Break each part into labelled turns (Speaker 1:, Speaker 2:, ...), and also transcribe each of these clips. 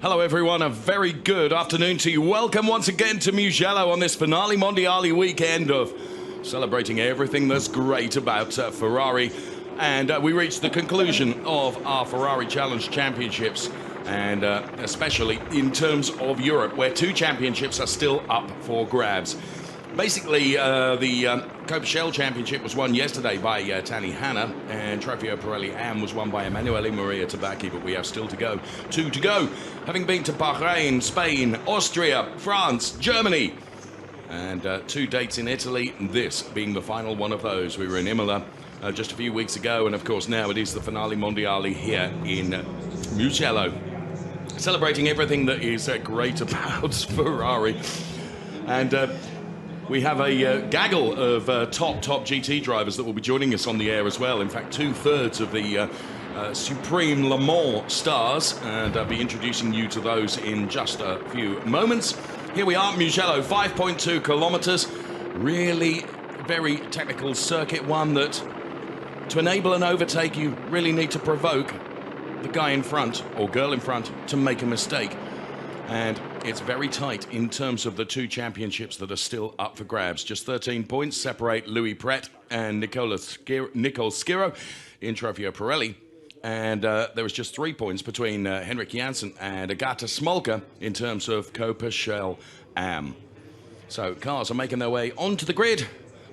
Speaker 1: Hello everyone, a very good afternoon to you. Welcome once again to Mugello on this Finale Mondiale weekend of celebrating everything that's great about Ferrari. And we reached the conclusion of our Ferrari Challenge Championships, and especially in terms of Europe, where 2 championships are still up for grabs. Basically, the Copa Shell Championship was won yesterday by Tani Hanna, and Trofeo Pirelli Am was won by Emanuele Maria Tabacchi, but we have still to go. 2 to go, having been to Bahrain, Spain, Austria, France, Germany, and 2 dates in Italy, this being the final one of those. We were in Imola just a few weeks ago, and of course now it is the Finale Mondiale here in Mugello, celebrating everything that is great about Ferrari. And we have a gaggle of top GT drivers that will be joining us on the air as well. In fact, 2/3 of the Supreme Le Mans stars, and I'll be introducing you to those in just a few moments. Here we are, Mugello, 5.2 kilometers. Really very technical circuit, one that to enable an overtake, you really need to provoke the guy in front or girl in front to make a mistake. And it's very tight in terms of the 2 championships that are still up for grabs. Just 13 points separate Louis Pret and Nicole Schiro in Trofeo Pirelli. And there was just 3 points between Henrik Janssen and Agata Smolka in terms of Copa Shell Am. So cars are making their way onto the grid.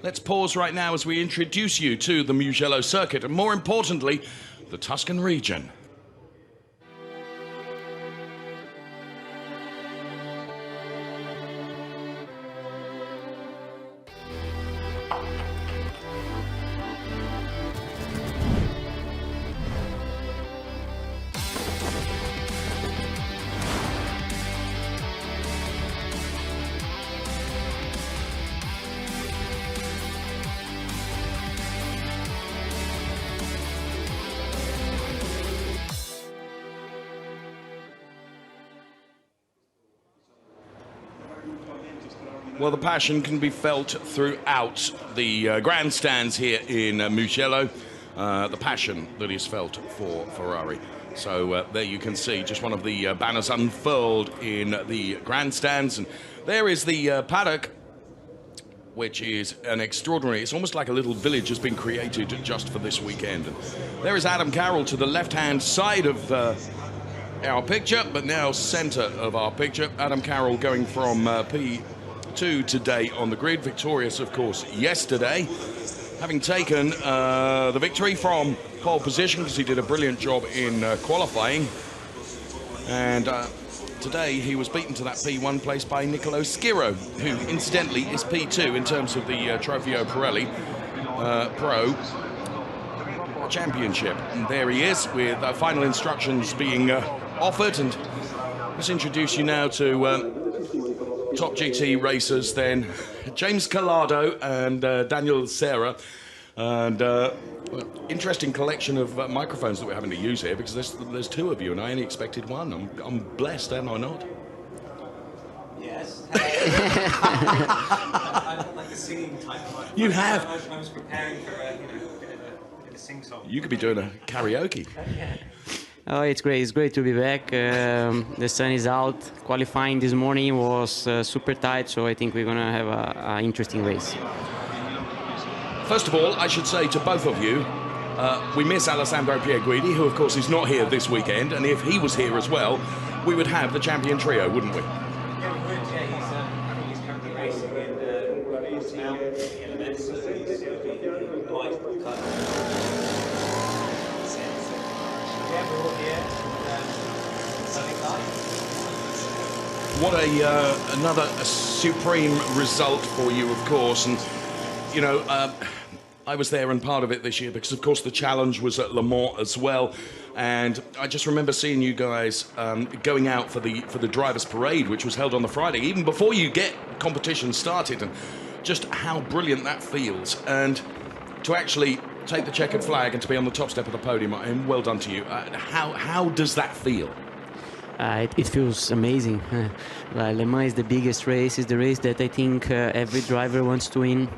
Speaker 1: Let's pause right now as we introduce you to the Mugello circuit, and more importantly, the Tuscan region. Well, the passion can be felt throughout the grandstands here in Mugello. The passion that is felt for Ferrari. So there you can see just one of the banners unfurled in the grandstands. And there is the paddock, which is an extraordinary, it's almost like a little village has been created just for this weekend. And there is Adam Carroll to the left-hand side of our picture, but now center of our picture. Adam Carroll going from P2 today on the grid, victorious, of course, yesterday, having taken the victory from pole position because he did a brilliant job in qualifying. And today he was beaten to that P1 place by Nicolo Schiro, who incidentally is P2 in terms of the Trofeo Pirelli Pro Championship. And there he is with final instructions being offered. And let's introduce you now to top GT racers then, James Collado and Daniel Serra. And interesting collection of microphones that we're having to use here, because there's 2 of you and I only expected 1. I'm blessed, am I not?
Speaker 2: Yes. I'm not like a singing type of.
Speaker 1: You have.
Speaker 2: I was preparing for a bit of a sing song.
Speaker 1: You could be doing a karaoke.
Speaker 3: Oh, it's great. It's great to be back. The sun is out. Qualifying this morning was super tight, so I think we're going to have an interesting race.
Speaker 1: First of all, I should say to both of you, we miss Alessandro Pierguidi, who of course is not here this weekend, and if he was here as well, we would have the champion trio, wouldn't we?
Speaker 2: Yeah, we would. Yeah, I think he's currently racing in Portsmouth in events, so he's quite cut. Yeah, we're all here.
Speaker 1: What another supreme result for you, of course. And you know, I was there and part of it this year because, of course, the challenge was at Le Mans as well. And I just remember seeing you guys going out for the drivers' parade, which was held on the Friday, even before you get competition started, and just how brilliant that feels. And to actually take the checkered flag and to be on the top step of the podium, and well done to you. How does that feel?
Speaker 3: It feels amazing. Le Mans is the biggest race. It's the race that I think every driver wants to win.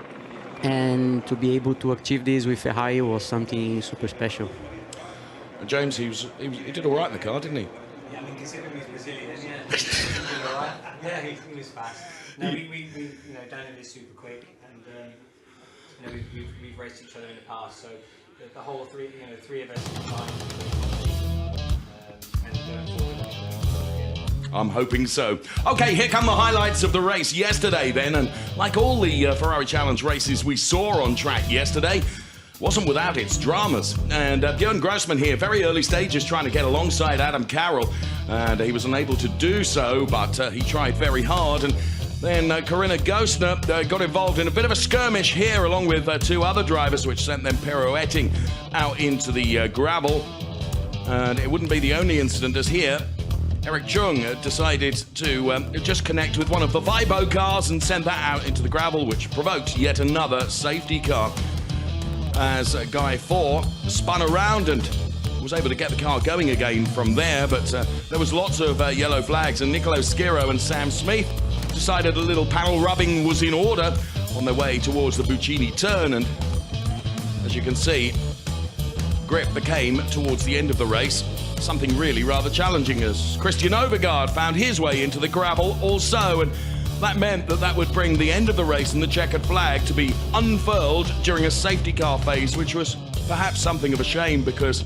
Speaker 3: And to be able to achieve this with Ferrari was something super special.
Speaker 1: And James, he did all right in the car, didn't he?
Speaker 2: Yeah, I mean, considering he's Brazilian, yeah, he's doing all right. Yeah, he was fast. No, we you know, Daniel is super quick, and you know, we've raced each other in the past, so the whole three events combined. And going forward.
Speaker 1: I'm hoping so. Okay, here come the highlights of the race yesterday then, and like all the Ferrari Challenge races we saw on track yesterday, wasn't without its dramas. And Björn Grossman here, very early stages, trying to get alongside Adam Carroll, and he was unable to do so, but he tried very hard. And then Corinna Gostner got involved in a bit of a skirmish here, along with two other drivers, which sent them pirouetting out into the gravel. And it wouldn't be the only incident, as here Eric Chung decided to just connect with one of the Vibo cars and send that out into the gravel, which provoked yet another safety car. As Guy 4 spun around and was able to get the car going again from there, but there was lots of yellow flags, and Nicolo Schiro and Sam Smith decided a little panel rubbing was in order on their way towards the Buccini turn, and as you can see, grip became, towards the end of the race, something really rather challenging, as Christian Overgaard found his way into the gravel also, and that meant that would bring the end of the race and the checkered flag to be unfurled during a safety car phase, which was perhaps something of a shame, because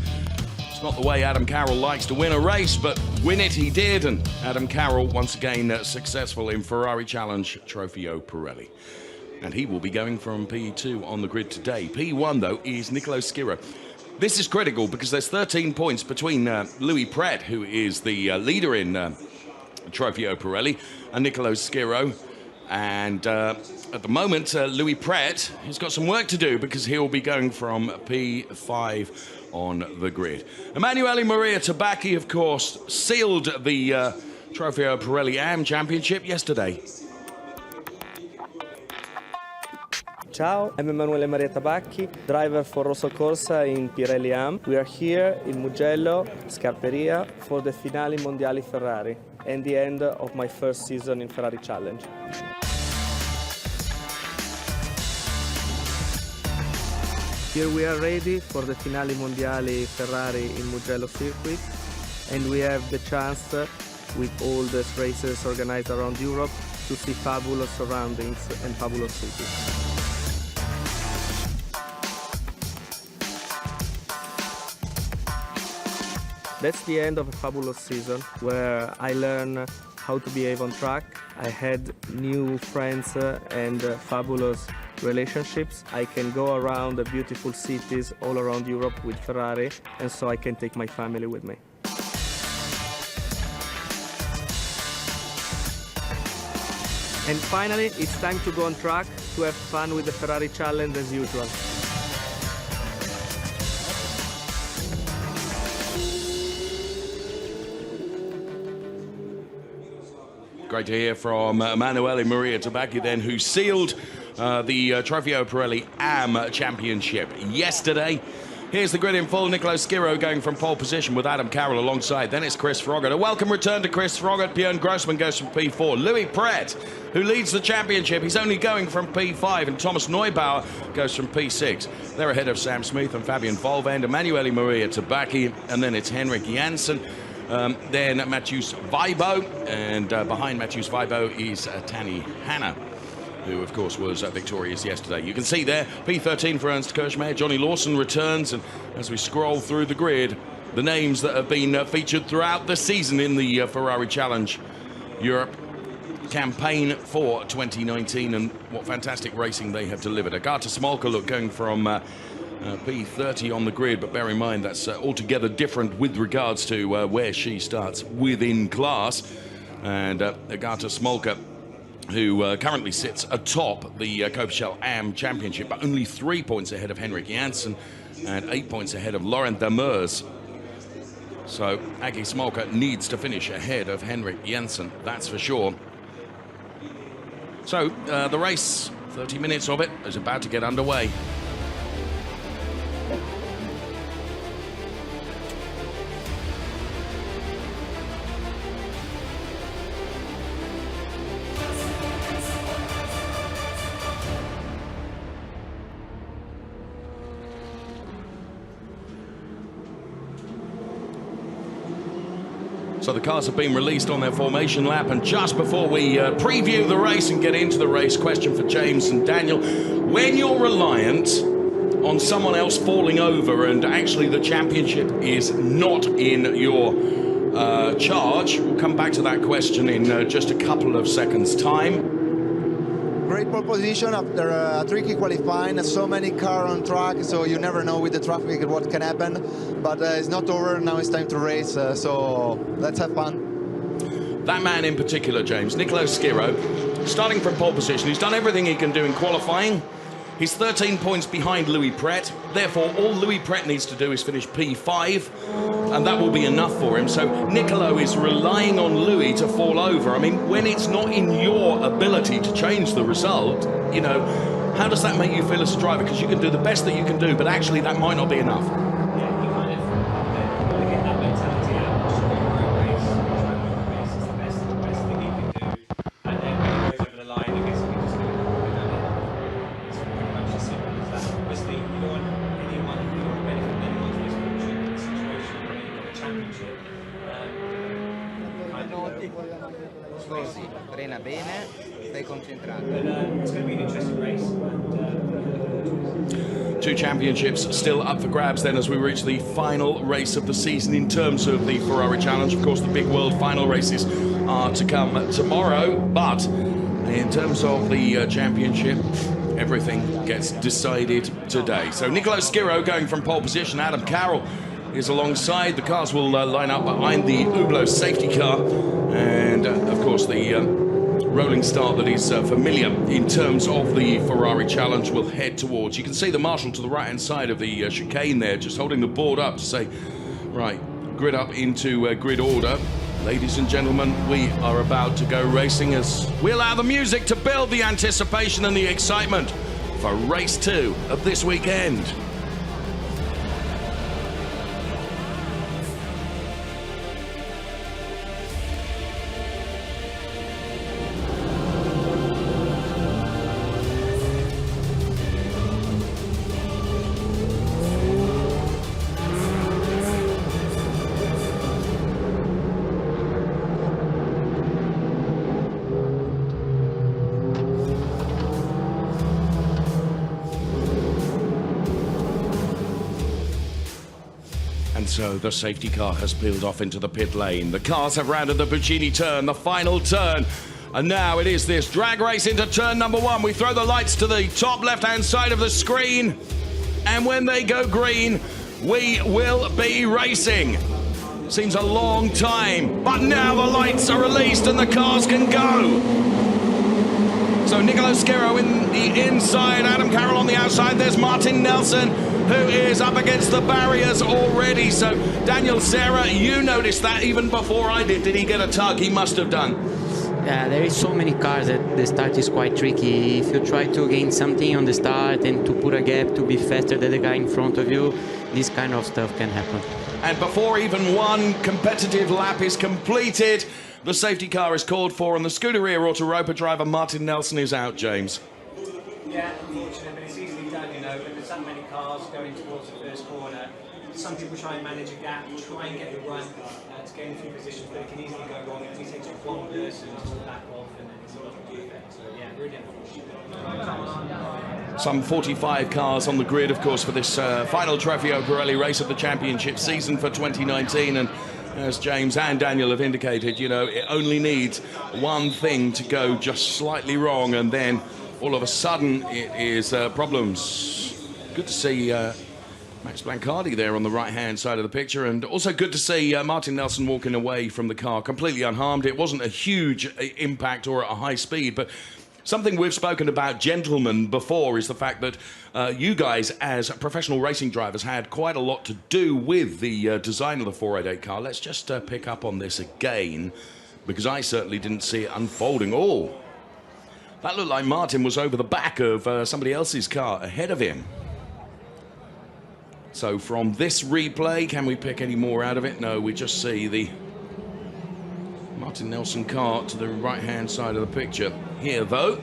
Speaker 1: it's not the way Adam Carroll likes to win a race, but win it he did, and Adam Carroll once again successful in Ferrari Challenge Trofeo Pirelli. And he will be going from P2 on the grid today. P1, though, is Nicolo Schiro. This is critical because there's 13 points between Louis Pret, who is the leader in Trofeo Pirelli, and Nicolo Schiro. And at the moment, Louis Pret has got some work to do because he'll be going from P5 on the grid. Emanuele Maria Tabacchi, of course, sealed the Trofeo Pirelli AM Championship yesterday.
Speaker 4: Ciao, I'm Emanuele Maria Tabacchi, driver for Rosso Corsa in Pirelli AM. We are here in Mugello, Scarperia, for the Finali Mondiali Ferrari and the end of my first season in Ferrari Challenge. Here we are ready for the Finali Mondiali Ferrari in Mugello circuit, and we have the chance, with all the races organized around Europe, to see fabulous surroundings and fabulous cities. That's the end of a fabulous season where I learned how to behave on track. I had new friends and fabulous relationships. I can go around the beautiful cities all around Europe with Ferrari, and so I can take my family with me. And finally, it's time to go on track to have fun with the Ferrari Challenge as usual.
Speaker 1: Great to hear from Emanuele Maria Tabacchi then, who sealed the Trofeo Pirelli AM Championship yesterday. Here's the grid in full. Nicolo Schiro going from pole position with Adam Carroll alongside. Then it's Chris Froggatt. A welcome return to Chris Froggatt. Björn Grossman goes from P4. Louis Pret, who leads the championship, he's only going from P5. And Thomas Neubauer goes from P6. They're ahead of Sam Smith and Fabian Volvend, Emanuele Maria Tabacchi, and then it's Henrik Janssen. Then Mathius Vibo, and behind Mathius Vibo is Tani Hanna, who of course was victorious yesterday. You can see there, P13 for Ernst Kirchmayr. Johnny Lawson returns, and as we scroll through the grid, the names that have been featured throughout the season in the Ferrari Challenge Europe campaign for 2019, and what fantastic racing they have delivered. Agata Smolka, look, going from P30 on the grid, but bear in mind that's altogether different with regards to where she starts within class. And Agata Smolka, who currently sits atop the Copichel AM Championship, but only 3 points ahead of Henrik Janssen and 8 points ahead of Laurent Demers. So Aggie Smolka needs to finish ahead of Henrik Janssen, that's for sure. So the race, 30 minutes of it, is about to get underway. So the cars have been released on their formation lap, and just before we preview the race and get into the race, question for James and Daniel. When you're reliant on someone else falling over and actually the championship is not in your charge, we'll come back to that question in just a couple of seconds' time.
Speaker 5: Great pole position after a tricky qualifying, so many cars on track, so you never know with the traffic what can happen, but it's not over, now it's time to race, so let's have fun.
Speaker 1: That man in particular, James, Nicolo Schiro, starting from pole position, he's done everything he can do in qualifying. He's 13 points behind Louis Pret, therefore all Louis Pret needs to do is finish P5, and that will be enough for him. So Nicolo is relying on Louis to fall over. I mean, when it's not in your ability to change the result, you know, how does that make you feel as a driver? Because you can do the best that you can do, but actually that might not be enough.
Speaker 2: Yeah, you kind of get that mentality out, just go for a race, try and win the race, it's the best thing you can do. And then when it goes over the line, I guess you can just go and win it. It's pretty much as simple as that. Obviously, you don't want anyone, you don't want to benefit anyone's misfortune in a situation where you've got a championship.
Speaker 6: Scusi, frena bene, stai concentrato.
Speaker 2: But it's going to be an interesting race.
Speaker 1: Two championships still up for grabs then as we reach the final race of the season in terms of the Ferrari Challenge. Of course, the big world final races are to come tomorrow, but in terms of the championship, everything gets decided today. So Nicolo Schiro going from pole position, Adam Carroll is alongside. The cars will line up behind the Hublot safety car, and of course the rolling start that is familiar in terms of the Ferrari Challenge will head towards. You can see the marshal to the right hand side of the chicane there, just holding the board up to say, right, grid up into grid order. Ladies and gentlemen, we are about to go racing as we allow the music to build the anticipation and the excitement for race 2 of this weekend. So the safety car has peeled off into the pit lane. The cars have rounded the Buccini turn, the final turn. And now it is this drag race into turn number 1. We throw the lights to the top left-hand side of the screen. And when they go green, we will be racing. Seems a long time, but now the lights are released and the cars can go. So Nicolo Schiro in the inside, Adam Carroll on the outside. There's Martin Nelson, who is up against the barriers already. So Daniel, Sarah, you noticed that even before I did. Did he get a tug? He must have done.
Speaker 3: Yeah, there is so many cars that the start is quite tricky. If you try to gain something on the start and to put a gap to be faster than the guy in front of you, this kind of stuff can happen.
Speaker 1: And before even one competitive lap is completed, the safety car is called for, and the Scuderia Autoropa driver Martin Nelson is out, James.
Speaker 2: Yeah, unfortunately, but it's easily done, you know, when there's that many cars going towards the first corner. Some people try and manage a gap, try and get the run to gain a few positions, but it can easily go wrong. It only takes one person to back off, and then it's a lot of defect. So, yeah, really unfortunate.
Speaker 1: Some 45 cars on the grid, of course, for this final Trofeo Pirelli race of the championship season for 2019. And as James and Daniel have indicated, you know, it only needs one thing to go just slightly wrong, and then all of a sudden it is problems. Good to see Max Blancardi there on the right-hand side of the picture, and also good to see Martin Nelson walking away from the car completely unharmed. It wasn't a huge impact or at a high speed, but something we've spoken about, gentlemen, before is the fact that you guys, as professional racing drivers, had quite a lot to do with the design of the 488 car. Let's just pick up on this again, because I certainly didn't see it unfolding. Oh, that looked like Martin was over the back of somebody else's car ahead of him. So from this replay, can we pick any more out of it? No, we just see the Martin Nelson car to the right-hand side of the picture. Here, though,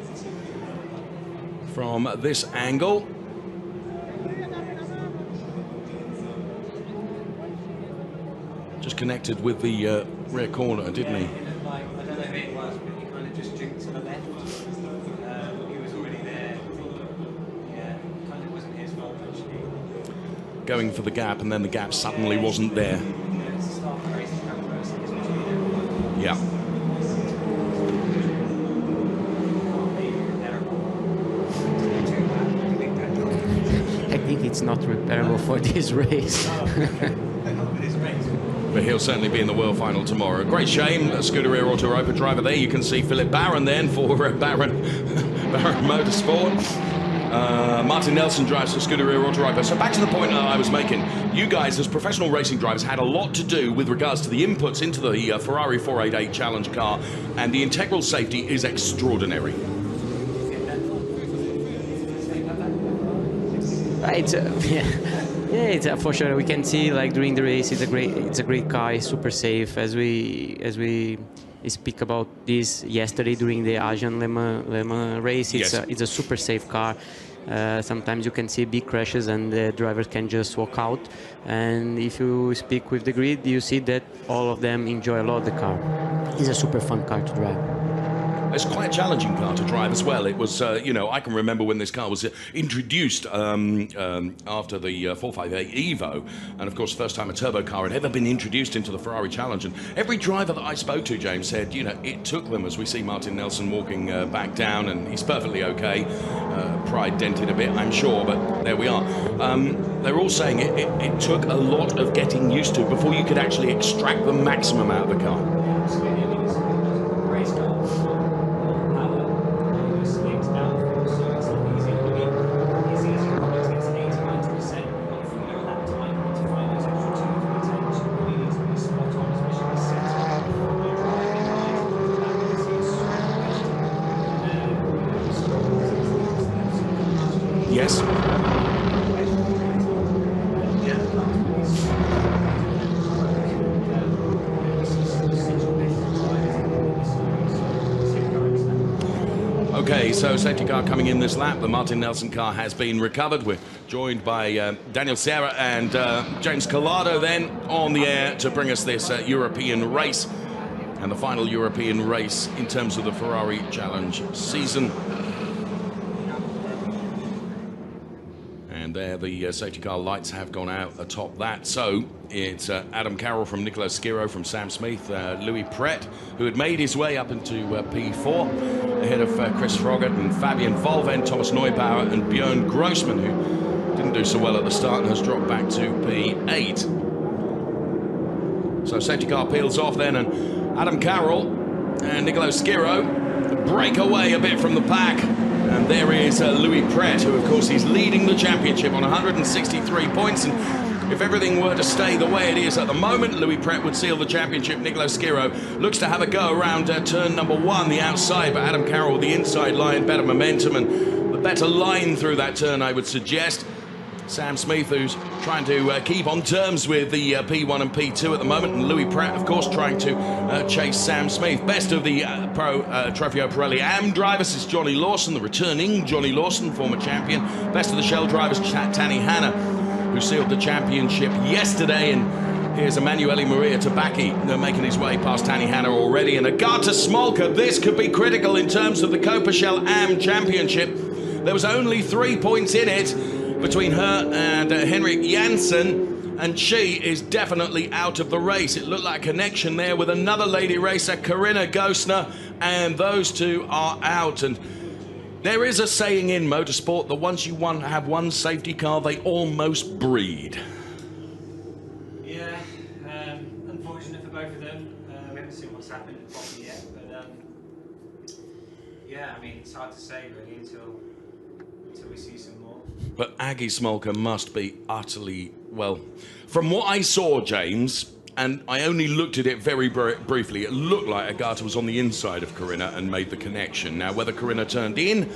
Speaker 1: from this angle, just connected with the rear corner, didn't he?
Speaker 2: It looked like, I don't know who it was, but he kind of just jinked to the left. He was already there. Yeah, kind of wasn't his fault actually.
Speaker 1: Going for the gap, and then the gap suddenly wasn't there.
Speaker 2: It's the start of the race, it's kind of first, it's supposed to be there.
Speaker 1: Yeah.
Speaker 3: I think it's not repairable for this race.
Speaker 1: But he'll certainly be in the world final tomorrow. Great shame, Scuderia Autoropa driver there. You can see Philip Barron then for Barron Motorsport. Martin Nelson drives for Scuderia Autoropa. So back to the point I was making. You guys, as professional racing drivers, had a lot to do with regards to the inputs into the Ferrari 488 Challenge car, and the integral safety is extraordinary.
Speaker 3: It's it's for sure. We can see like during the race, it's a great car. It's super safe. As we speak about this yesterday during the Asian Le Mans race, it's a super safe car. Sometimes you can see big crashes and the drivers can just walk out. And if you speak with the grid, you see that all of them enjoy a lot the car. It's a super fun car to drive.
Speaker 1: It's quite a challenging car to drive as well. It was, you know, I can remember when this car was introduced after the 458 Evo. And of course, first time a turbo car had ever been introduced into the Ferrari Challenge. And every driver that I spoke to, James, said, you know, it took them, as we see Martin Nelson walking back down, and he's perfectly okay. Pride dented a bit, I'm sure, but there we are. They're all saying it took a lot of getting used to before you could actually extract the maximum out of the car. Yes. Okay, so safety car coming in this lap. The Martin Nelson car has been recovered. We're joined by Daniel Serra and James Collado then on the air to bring us this European race, and the final European race in terms of the Ferrari Challenge season. And there the safety car lights have gone out atop that. So it's Adam Carroll from Nicola Schiro from Sam Smith, Louis Pret, who had made his way up into P4, ahead of Chris Froggatt and Fabian Volven, Thomas Neubauer and Björn Grossman, who didn't do so well at the start and has dropped back to P8. So safety car peels off then, and Adam Carroll and Nicola Schiro break away a bit from the pack. And there is Louis Pret, who of course is leading the championship on 163 points. And if everything were to stay the way it is at the moment, Louis Pret would seal the championship. Nicola Schiro looks to have a go around turn number 1, the outside, but Adam Carroll, the inside line, better momentum and the better line through that turn, I would suggest. Sam Smith, who's trying to keep on terms with the P1 and P2 at the moment, and Louis Pret, of course, trying to chase Sam Smith. Best of the Trofeo Pirelli AM drivers is Johnny Lawson, the returning Johnny Lawson, former champion. Best of the Shell drivers, Tani Hanna, who sealed the championship yesterday. And here's Emanuele Maria Tabacchi making his way past Tani Hanna already. And Agata Smolka, this could be critical in terms of the Copa Shell AM championship. There was only 3 points in it between her and Henrik Janssen, and she is definitely out of the race. It looked like a connection there with another lady racer, Corinna Gosner, and those two are out. And there is a saying in motorsport that once you have one safety car, they almost breed.
Speaker 2: Yeah, unfortunate for both of them. We haven't seen what's happened properly yet, but yeah, I mean, it's hard to say really until we see some more.
Speaker 1: But Aggie Smolka must be utterly, well, from what I saw, James, and I only looked at it very briefly, it looked like Agata was on the inside of Corinna and made the connection. Now, whether Corinna turned in,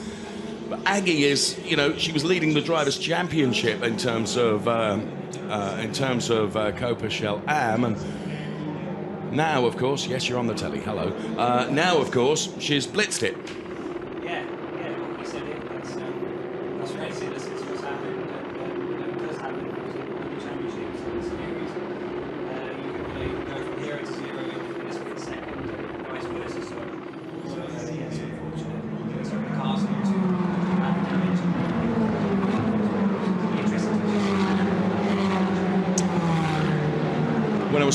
Speaker 1: but Aggie is, you know, she was leading the Drivers' Championship in terms of Copa Shell AM, and now, of course, yes, you're on the telly, hello. Now, of course, she's blitzed it.
Speaker 2: Yeah, like you said, that's racing, that's what's happened, it does happen in the championships and the series. You can go from 0 to 0 in a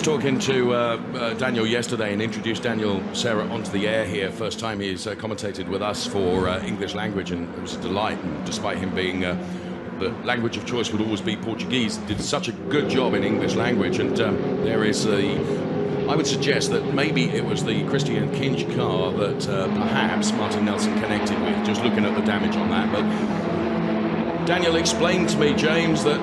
Speaker 1: was talking to Daniel yesterday and introduced Daniel Serra onto the air here. First time he's commentated with us for English language, and it was a delight. And despite him being the language of choice would always be Portuguese, did such a good job in English language. And there is I would suggest that maybe it was the Christian Kinch car that perhaps Martin Nelson connected with, just looking at the damage on that. But Daniel explained to me, James, that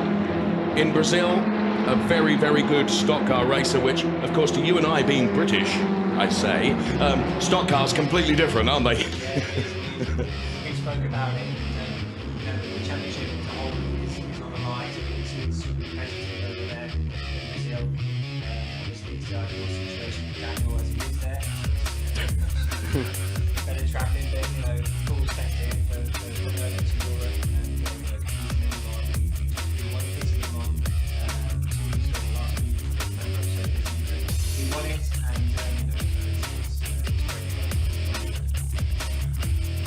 Speaker 1: in Brazil, a very, very good stock car racer, which, of course, to you and I being British, I say, stock cars completely different, aren't they?
Speaker 2: We spoke about it, the championship as a whole is on the rise. It's super competitive over there in Brazil. Obviously, it's the ideal situation for Daniel as he is there. Better traffic, but full setting for going to Europe, and we won Italy on Tuesday last week. We won it, and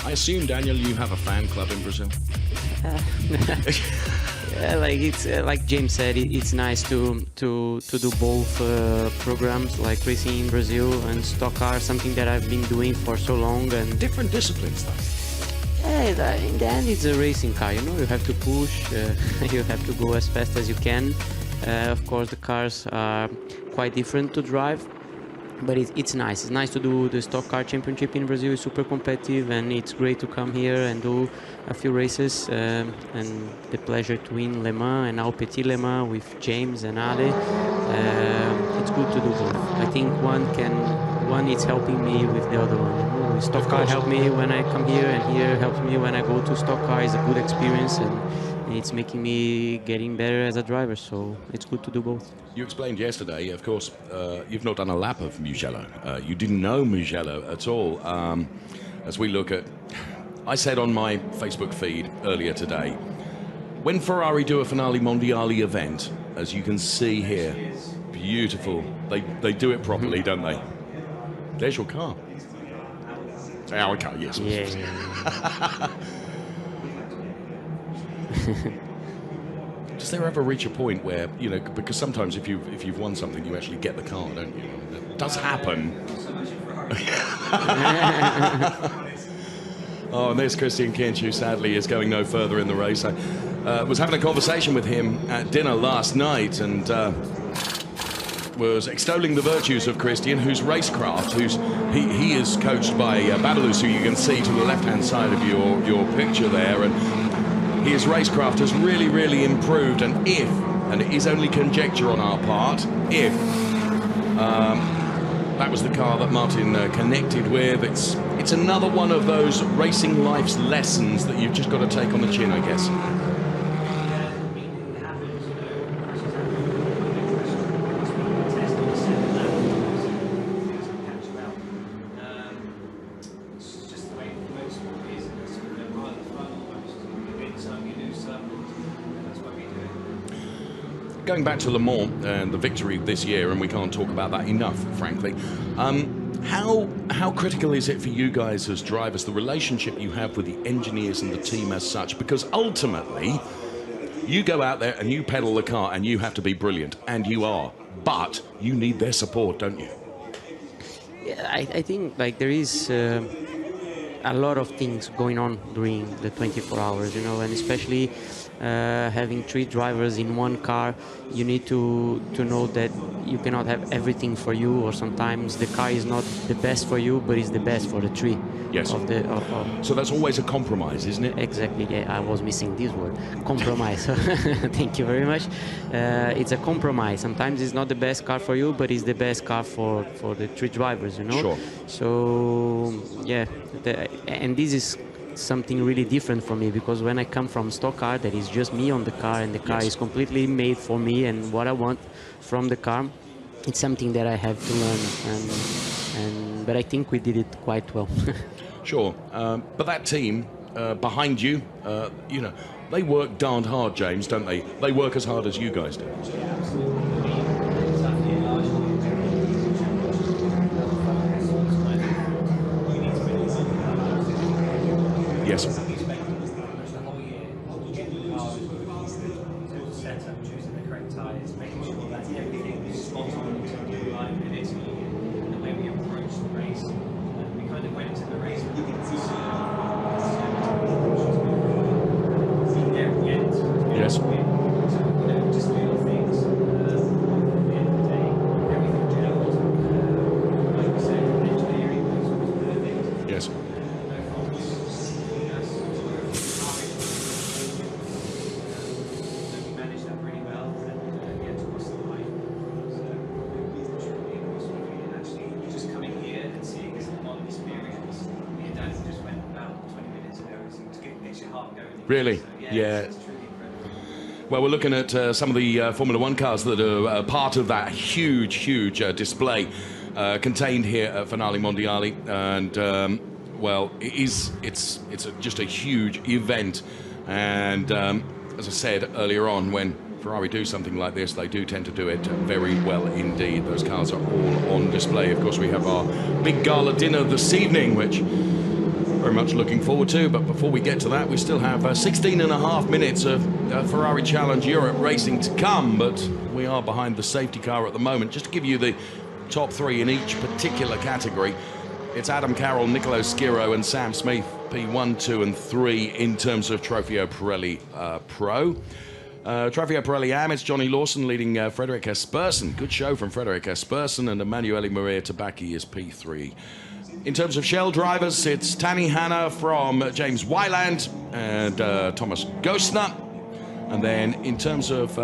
Speaker 1: I assume, Daniel, you have a fan club in Brazil?
Speaker 3: Yeah, like it's like James said, it's nice to do both programs, like racing in Brazil and stock car, something that I've been doing for so long. And
Speaker 1: Different disciplines, though.
Speaker 3: yeah, in the end, it's a racing car. You know, you have to push, you have to go as fast as you can. Of course, the cars are quite different to drive, but it's nice. It's nice to do the stock car championship in Brazil. It's super competitive, and it's great to come here and do a few races. And the pleasure to win Le Mans and now Petit Le Mans with James and Ale. It's good to do both. I think one is helping me with the other one. You know, stock car helped me when I come here, and here helps me when I go to stock car. It's a good experience, and it's making me getting better as a driver. So it's good to do both.
Speaker 1: You explained yesterday, of course, you've not done a lap of Mugello. You didn't know Mugello at all. As we look at, I said on my Facebook feed earlier today, when Ferrari do a Finale Mondiale event, as you can see here, beautiful. They do it properly, don't they? There's your car. It's our car, yes.
Speaker 3: Yeah.
Speaker 1: Does there ever reach a point where, you know, because sometimes if you've won something, you actually get the car, don't you? It does happen. Oh, and there's Christian Kinch, who sadly is going no further in the race. I was having a conversation with him at dinner last night, and was extolling the virtues of Christian, whose racecraft, he is coached by Babalus, who you can see to the left-hand side of your picture there, and his racecraft has really, really improved. And and it is only conjecture on our part, if that was the car that Martin connected with, it's another one of those racing life's lessons that you've just got to take on the chin, I guess. Going back to Le Mans and the victory this year, and we can't talk about that enough, frankly. How critical is it for you guys as drivers, the relationship you have with the engineers and the team as such? Because ultimately, you go out there and you pedal the car and you have to be brilliant, and you are. But you need their support, don't you?
Speaker 3: Yeah, I think like there is a lot of things going on during the 24 hours, you know, and especially having 3 drivers in one car, you need to know that you cannot have everything for you, or sometimes the car is not the best for you, but is the best for the 3.
Speaker 1: Yes. So that's always a compromise, isn't it?
Speaker 3: Exactly. Yeah, I was missing this word, compromise. Thank you very much. It's a compromise. Sometimes it's not the best car for you, but it's the best car for the 3 drivers, you know.
Speaker 1: Sure.
Speaker 3: So yeah, and this is something really different for me, because when I come from stock car, that is just me on the car, and the car is completely made for me and what I want from the car. It's something that I have to learn, but I think we did it quite well.
Speaker 1: Sure, but that team behind you, you know, they work darned hard, James, don't they? They work as hard as you guys do. Yes.
Speaker 2: The whole year, getting the cars, setup, choosing the correct tyres, making sure that everything is spot on in terms
Speaker 1: Really? Yeah. Well, we're looking at some of the Formula One cars that are part of that huge display contained here at Finale Mondiali, and well, it's just a huge event. And as I said earlier on, when Ferrari do something like this, they do tend to do it very well indeed. Those cars are all on display. Of course, we have our big gala dinner this evening, which very much looking forward to. But before we get to that, we still have 16 and a half minutes of Ferrari Challenge Europe racing to come. But we are behind the safety car at the moment. Just to give you the top three in each particular category, it's Adam Carroll, Nicolo Schiro and Sam Smith, P1, 2 and 3 in terms of Trofeo Pirelli Pro. Trofeo Pirelli Am, it's Johnny Lawson leading Frederick Espersen. Good show from Frederick Espersen, and Emanuele Maria Tabacchi is P3. In terms of Shell drivers, it's Tani Hanna from James Wyland and Thomas Gostner. And then in terms of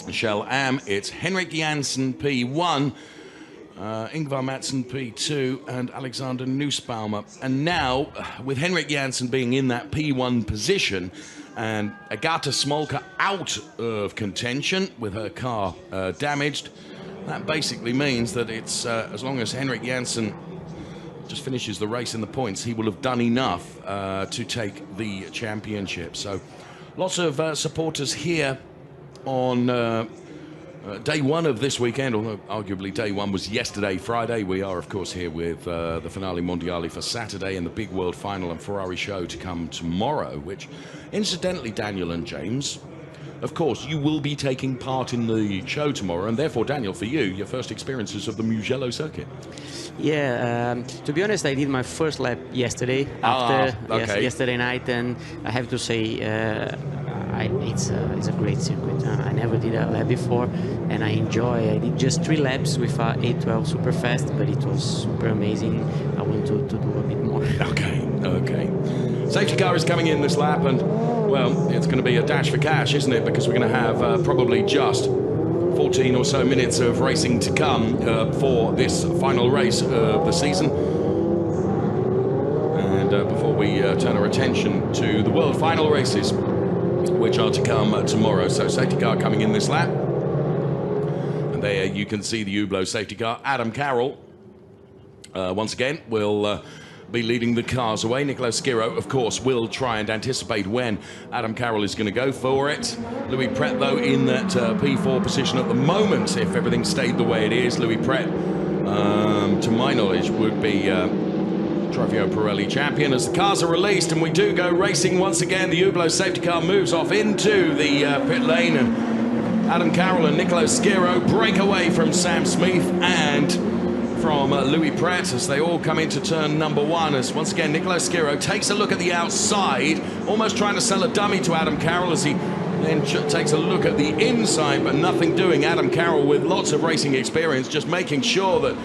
Speaker 1: Shell Am, it's Henrik Janssen P1, Ingvar Madsen P2 and Alexander Nussbaumer. And now, with Henrik Janssen being in that P1 position and Agata Smolka out of contention with her car damaged, that basically means that it's as long as Henrik Janssen just finishes the race in the points, he will have done enough to take the championship. So lots of supporters here on day one of this weekend, although arguably day one was yesterday, Friday. We are, of course, here with the Finale Mondiali for Saturday and the big world final and Ferrari show to come tomorrow, which, incidentally, Daniel and James, of course, you will be taking part in the show tomorrow, and therefore, Daniel, for you, your first experiences of the Mugello circuit.
Speaker 3: Yeah, to be honest, I did my first lap yesterday, yesterday night, and I have to say, it's a great circuit. I never did a lap before, and I did just 3 laps with a 812 super fast, but it was super amazing. I want to do a bit more.
Speaker 1: Okay. Safety car is coming in this lap, and well, it's going to be a dash for cash, isn't it? Because we're going to have probably just 14 or so minutes of racing to come for this final race of the season. And before we turn our attention to the world final races, which are to come tomorrow. So safety car coming in this lap. And there you can see the Hublot safety car. Adam Carroll, once again, will be leading the cars away. Nicolo Schiro, of course, will try and anticipate when Adam Carroll is going to go for it. Louis Pret, though, in that P4 position at the moment, if everything stayed the way it is. Louis Pret, to my knowledge, would be Trofeo Pirelli champion. As the cars are released and we do go racing once again, the Hublot safety car moves off into the pit lane, and Adam Carroll and Nicolo Schiro break away from Sam Smith and from Louis Pret as they all come into turn number 1, as once again Nicolo Schiro takes a look at the outside, almost trying to sell a dummy to Adam Carroll, as he then takes a look at the inside, but nothing doing. Adam Carroll, with lots of racing experience, just making sure that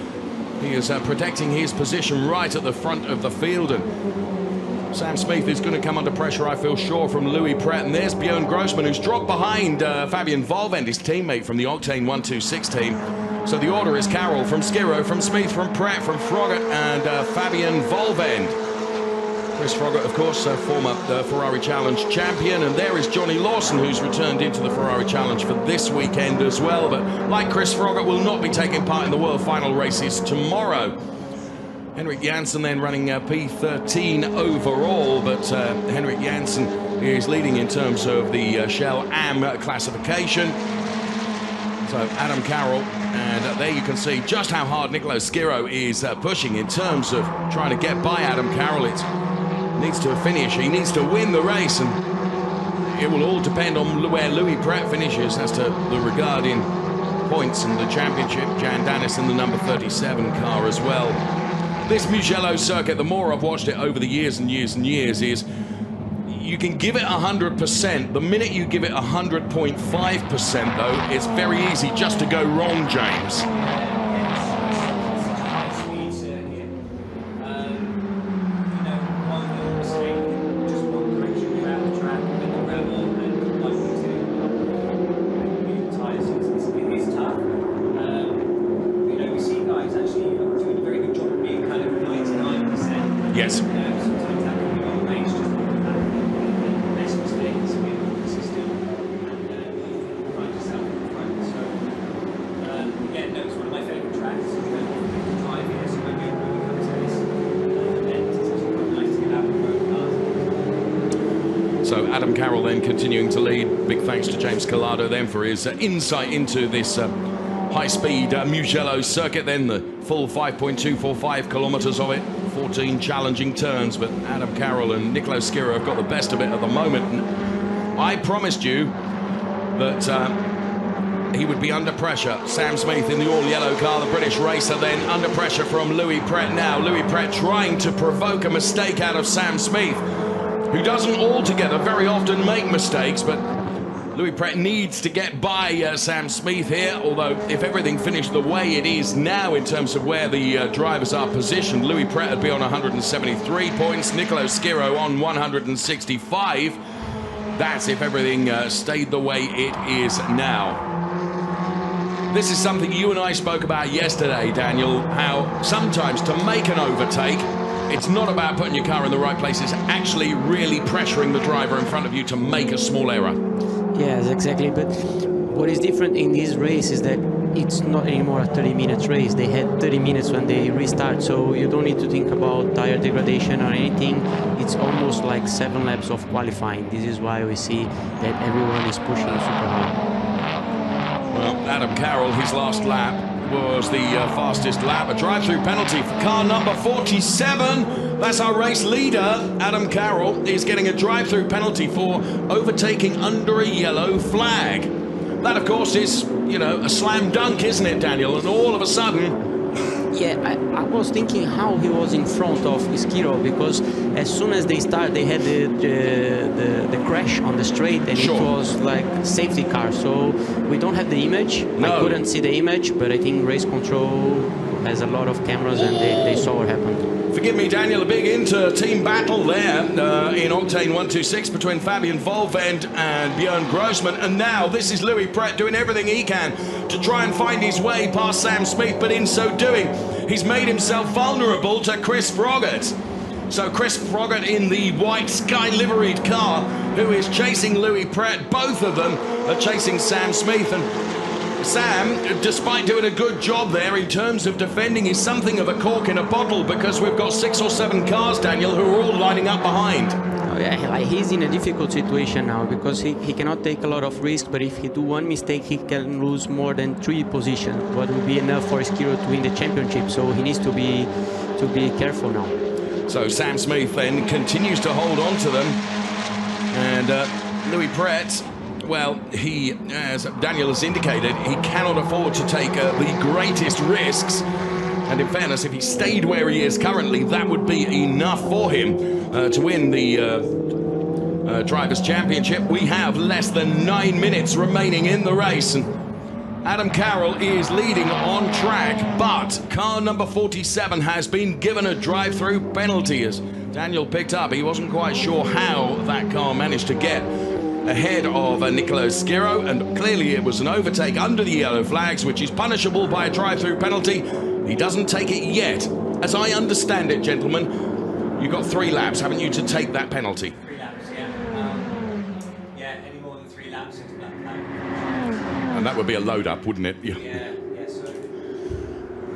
Speaker 1: he is protecting his position right at the front of the field. And Sam Smith is going to come under pressure, I feel sure, from Louis Pret. And there's Björn Grossman, who's dropped behind Fabian Volvend, his teammate from the Octane 126 team. So the order is Carroll, from Schiro, from Smith, from Pret, from Froggatt, and Fabian Volvend. Chris Froggatt, of course, former Ferrari Challenge champion. And there is Johnny Lawson, who's returned into the Ferrari Challenge for this weekend as well. But like Chris Froggatt, will not be taking part in the world final races tomorrow. Henrik Janssen then running P13 overall, but Henrik Janssen is leading in terms of the Shell Am classification. So Adam Carroll, and there you can see just how hard Nicolo Schiro is pushing in terms of trying to get by Adam Carroll. It needs to finish, he needs to win the race, and it will all depend on where Louis Pret finishes as to the regarding points and the championship. Jan Dennis in the number 37 car as well. This Mugello circuit, the more I've watched it over the years and years and years, is you can give it 100%. The minute you give it 100.5%, though, it's very easy just to go wrong, James. Yes. Adam Carroll then continuing to lead. Big thanks to James Collado then for his insight into this high-speed Mugello circuit. Then the full 5.245 kilometers of it, 14 challenging turns. But Adam Carroll and Nicolo Schiro have got the best of it at the moment. And I promised you that he would be under pressure. Sam Smith in the all-yellow car, the British racer, then under pressure from Louis Pret now. Louis Pret trying to provoke a mistake out of Sam Smith, who doesn't altogether very often make mistakes, but Louis Pret needs to get by Sam Smith here, although if everything finished the way it is now in terms of where the drivers are positioned, Louis Pret would be on 173 points, Nicolo Schiro on 165. That's if everything stayed the way it is now. This is something you and I spoke about yesterday, Daniel, how sometimes to make an overtake, it's not about putting your car in the right place, it's actually really pressuring the driver in front of you to make a small error.
Speaker 3: Yes, exactly. But what is different in this race is that it's not anymore a 30-minute race. They had 30 minutes when they restart, so you don't need to think about tire degradation or anything. It's almost like 7 laps of qualifying. This is why we see that everyone is pushing super hard.
Speaker 1: Well, Adam Carroll, his last lap was the fastest lap. A drive-through penalty for car number 47. That's our race leader. Adam Carroll is getting a drive-through penalty for overtaking under a yellow flag. That, of course, is, you know, a slam dunk, isn't it, Daniel? And all of a sudden...
Speaker 3: Yeah, I was thinking how he was in front of Schiro, because as soon as they start, they had the crash on the straight, and
Speaker 1: Sure.
Speaker 3: it was like safety car. So we don't have the image.
Speaker 1: No.
Speaker 3: I couldn't see the image, but I think race control has a lot of cameras, and they saw what happened.
Speaker 1: Forgive me, Daniel, a big inter-team battle there in Octane 126 between Fabian Volvend and Björn Grossman. And now this is Louis Pret doing everything he can to try and find his way past Sam Smith, but in so doing, he's made himself vulnerable to Chris Froggatt. So Chris Froggatt in the white sky-liveried car, who is chasing Louis Pret. Both of them are chasing Sam Smith, and Sam, despite doing a good job there in terms of defending, is something of a cork in a bottle, because we've got 6 or 7 cars, Daniel, who are all lining up behind.
Speaker 3: Oh, yeah, like he's in a difficult situation now, because he cannot take a lot of risk, but if he do one mistake, he can lose more than 3 positions, what would be enough for Schiro to win the championship. So he needs to be careful now.
Speaker 1: So Sam Smith then continues to hold on to them, and Louis Pret, well, he, as Daniel has indicated, he cannot afford to take the greatest risks. And in fairness, if he stayed where he is currently, that would be enough for him to win the Drivers' Championship. We have less than 9 minutes remaining in the race, and Adam Carroll is leading on track, but car number 47 has been given a drive-through penalty, as Daniel picked up. He wasn't quite sure how that car managed to get ahead of Nicolo Schiro, and clearly it was an overtake under the yellow flags, which is punishable by a drive-through penalty. He doesn't take it yet. As I understand it, gentlemen, you've got 3 laps, haven't you, to take that penalty?
Speaker 2: 3 laps, yeah. Yeah, any more than 3 laps into that lap.
Speaker 1: And that would be a load-up, wouldn't it?
Speaker 2: Yeah, so...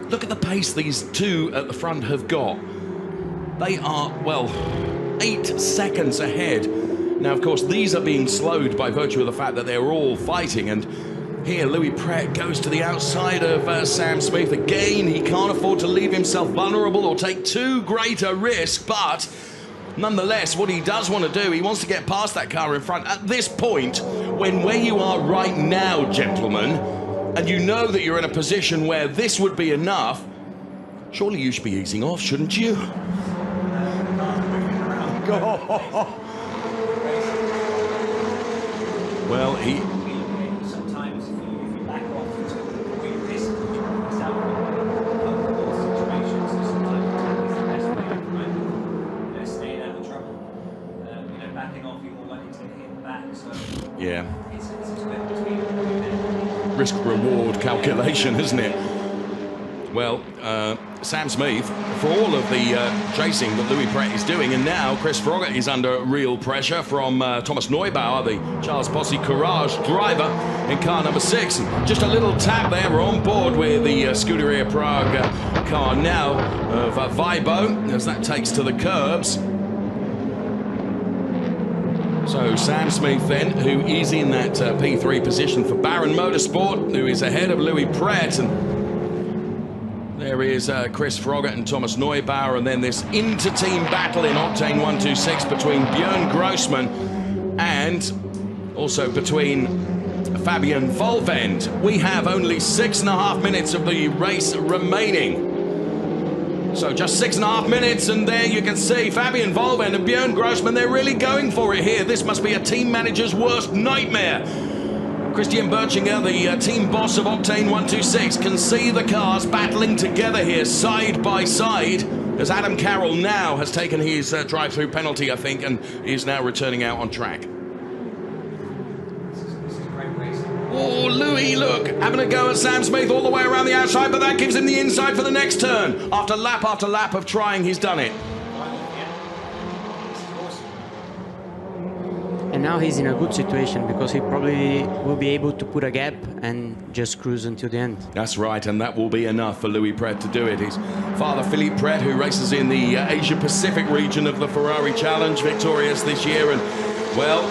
Speaker 1: Look at the pace these 2 at the front have got. They are, well, 8 seconds ahead. Now, of course, these are being slowed by virtue of the fact that they're all fighting, and here Louis Pret goes to the outside of Sam Smith. Again, he can't afford to leave himself vulnerable or take too great a risk, but nonetheless, what he does want to do, he wants to get past that car in front. At this point, where you are right now, gentlemen, and you know that you're in a position where this would be enough, surely you should be easing off, shouldn't you? Well,
Speaker 2: sometimes if you back off into quick risk yourself in situations, so sometimes it's the best way of right? Staying out of trouble. Backing off, you're more likely to get hit in the back. So
Speaker 1: yeah,
Speaker 2: it's a split between
Speaker 1: risk-reward calculation, isn't it? Well, Sam Smith, for all of the chasing that Louis Pret is doing, and now Chris Froggatt is under real pressure from Thomas Neubauer, the Charles Posse Courage driver in car number 6. And just a little tap there, we're on board with the Scuderia Prague car now of Vibo, as that takes to the curbs. So Sam Smith then, who is in that P3 position for Baron Motorsport, who is ahead of Louis Pret. And there is Chris Froggatt and Thomas Neubauer, and then this inter-team battle in Octane 126 between Björn Grossman and also between Fabian Volvend. We have only 6.5 minutes of the race remaining. So just 6.5 minutes, and there you can see Fabian Volvend and Björn Grossman, they're really going for it here. This must be a team manager's worst nightmare. Christian Berchinger, the team boss of Octane 126, can see the cars battling together here side by side, as Adam Carroll now has taken his drive-through penalty, I think, and is now returning out on track. Oh, Louis, look, having a go at Sam Smith all the way around the outside, but that gives him the inside for the next turn. After lap of trying, he's done it.
Speaker 3: And now he's in a good situation because he probably will be able to put a gap and just cruise until the end.
Speaker 1: That's right, and that will be enough for Louis Pret to do it. His father, Philippe Pret, who races in the Asia-Pacific region of the Ferrari Challenge, victorious this year, and, well,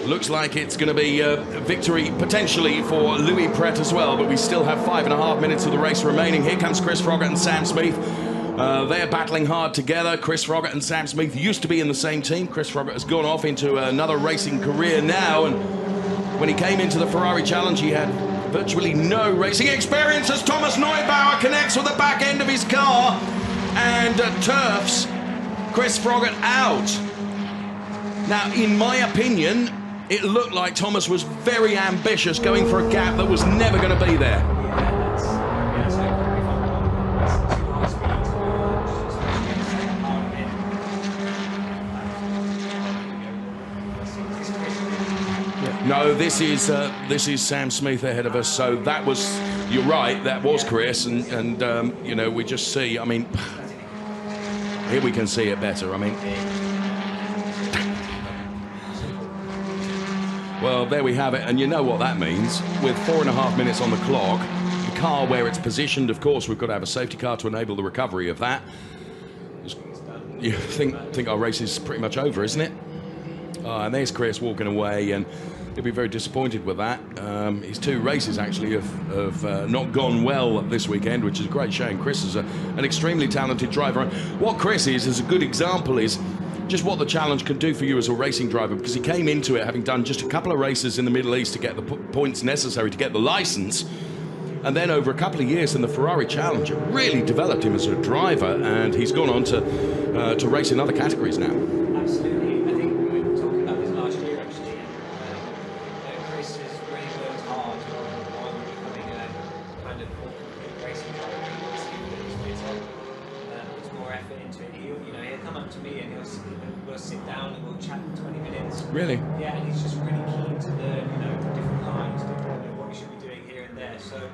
Speaker 1: looks like it's going to be a victory potentially for Louis Pret as well, but we still have 5.5 minutes of the race remaining. Here comes Chris Froggatt and Sam Smith. They're battling hard together. Chris Froggatt and Sam Smith used to be in the same team. Chris Froggatt has gone off into another racing career now, and when he came into the Ferrari Challenge, he had virtually no racing experience as Thomas Neubauer connects with the back end of his car and turfs Chris Froggatt out. Now, in my opinion, it looked like Thomas was very ambitious, going for a gap that was never going to be there. No, this is Sam Smith ahead of us. So that was, you're right, that was Chris, and you know, we just see. I mean, here we can see it better. I mean, well, there we have it, and you know what that means. With 4.5 minutes on the clock, the car where it's positioned, of course, we've got to have a safety car to enable the recovery of that. You think our race is pretty much over, isn't it? And there's Chris walking away, and he'll be very disappointed with that. His two races actually have not gone well this weekend, which is a great shame. Chris is an extremely talented driver. And what Chris is a good example is just what the challenge can do for you as a racing driver, because he came into it having done just a couple of races in the Middle East to get the points necessary to get the license. And then over a couple of years in the Ferrari Challenge, it really developed him as a driver, and he's gone on to race in other categories now.
Speaker 2: Absolutely. I think we were talking about this last year, actually. Chris has really worked hard on becoming a kind of more complete racing driver. Puts more effort into it. He'll come up to me and we'll sit down and we'll chat for 20 minutes.
Speaker 1: Really?
Speaker 2: Yeah, and he's just really keen to learn, different lines, what we should be doing here and there. So,